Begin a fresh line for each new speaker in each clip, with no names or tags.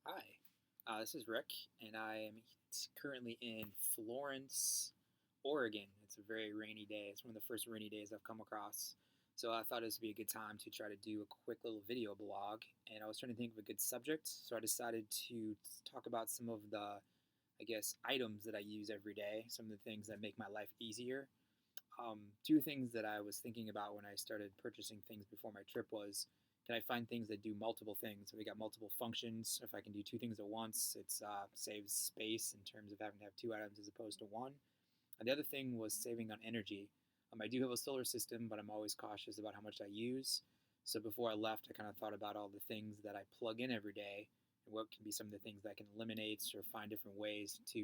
Hi, this is Rick, and I am currently in Florence, Oregon. It's a very rainy day. It's one of the first rainy days I've come across. So I thought this would be a good time to try to do a quick little video blog. And I was trying to think of a good subject, so I decided to talk about some of the, items that I use every day, some of the things that make my life easier. Two things that I was thinking about when I started purchasing things before my trip was, can I find things that do multiple things? So we got multiple functions. If I can do two things at once, it saves space in terms of having to have two items as opposed to one. And the other thing was saving on energy. I do have a solar system, but I'm always cautious about how much I use. So before I left, I kind of thought about all the things that I plug in every day and what can be some of the things that I can eliminate or find different ways to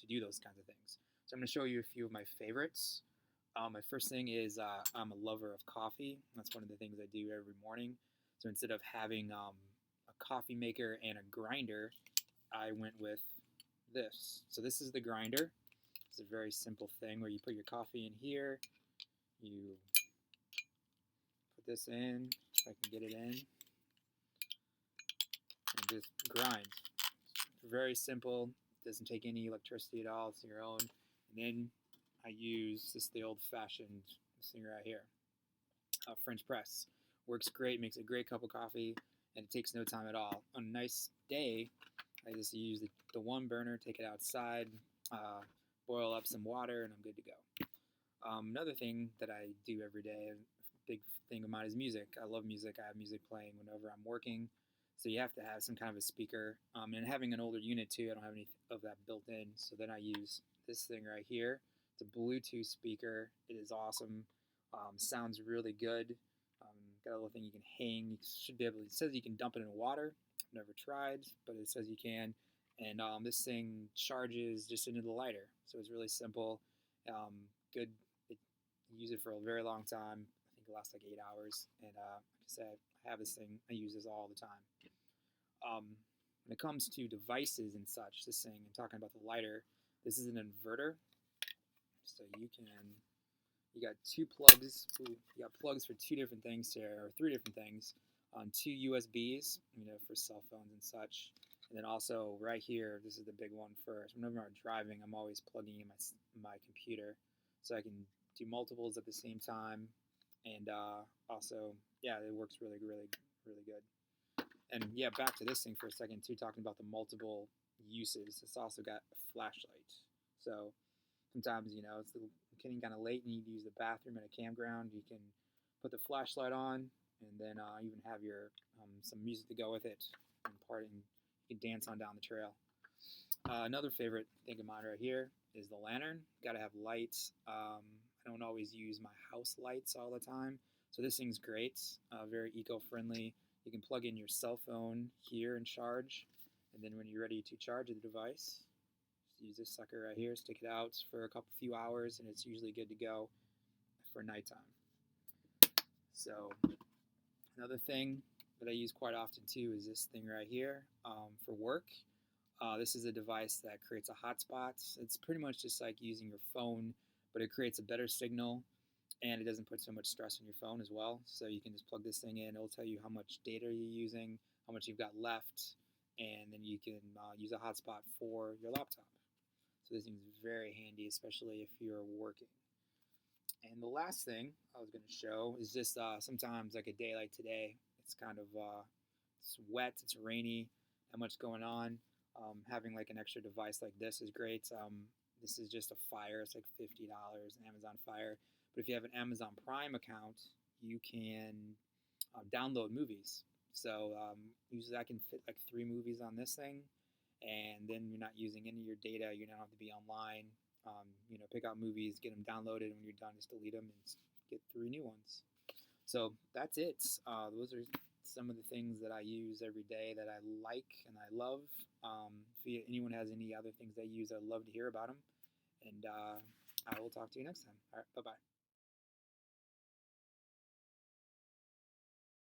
do those kinds of things. So I'm going to show you a few of my favorites. My first thing is I'm a lover of coffee. That's one of the things I do every morning. So instead of having a coffee maker and a grinder, I went with this. So this is the grinder. It's a very simple thing where you put your coffee in here, you put this in, if I can get it in, and just grind. Very simple. Doesn't take any electricity at all. It's your own. And then I use the old-fashioned this thing right here. French press. Works great, makes a great cup of coffee, and it takes no time at all. On a nice day, I just use the one burner, take it outside, boil up some water, and I'm good to go. Another thing that I do every day, a big thing of mine is music. I love music. I have music playing whenever I'm working. So you have to have some kind of a speaker. And having an older unit too, I don't have any of that built in. So then I use this thing right here. It's a Bluetooth speaker. It is awesome. Sounds really good. Got a little thing you can hang. You should be able. It says you can dump it in water. I've never tried, but it says you can. And this thing charges just into the lighter, so it's really simple. Good. It, you use it for a very long time. I think it lasts like 8 hours. And like I said, I have this thing. I use this all the time. When it comes to devices and such, this thing, and talking about the lighter, this is an inverter. So you got two plugs. You got plugs for two different things here, or three different things. On two USBs, for cell phones and such. And then also right here, this is the big one for whenever I'm driving, I'm always plugging in my computer, so I can do multiples at the same time. And also, yeah, it works really, really, really good. And yeah, back to this thing for a second too, talking about the multiple uses. It's also got a flashlight. So sometimes, it's getting kind of late and you need to use the bathroom at a campground. You can put the flashlight on and then even have your some music to go with it and you can dance on down the trail. Another favorite thing of mine right here is the lantern. Got to have lights. I don't always use my house lights all the time, so this thing's great. Very eco-friendly. You can plug in your cell phone here and charge, and then when you're ready to charge the device, just use this sucker right here, stick it out for a few hours, and it's usually good to go for nighttime. So another thing that I use quite often too is this thing right here for work. This is a device that creates a hotspot. It's pretty much just like using your phone, but it creates a better signal and it doesn't put so much stress on your phone as well. So you can just plug this thing in. It'll tell you how much data you're using, how much you've got left, and then you can use a hotspot for your laptop. So this thing's very handy, especially if you're working. And the last thing I was going to show is just sometimes like a day like today, it's kind of it's wet, it's rainy, not much going on. Having like an extra device like this is great. This is just a Fire. It's like $50, an Amazon Fire. But if you have an Amazon Prime account, you can download movies. So usually I can fit like 3 movies on this thing, and then you're not using any of your data. You don't have to be online. Pick out movies, get them downloaded, and when you're done, just delete them and get 3 new ones. So that's it. Those are some of the things that I use every day that I like and I love. If anyone has any other things they use, I'd love to hear about them. And I will talk to you next time. All right, bye-bye.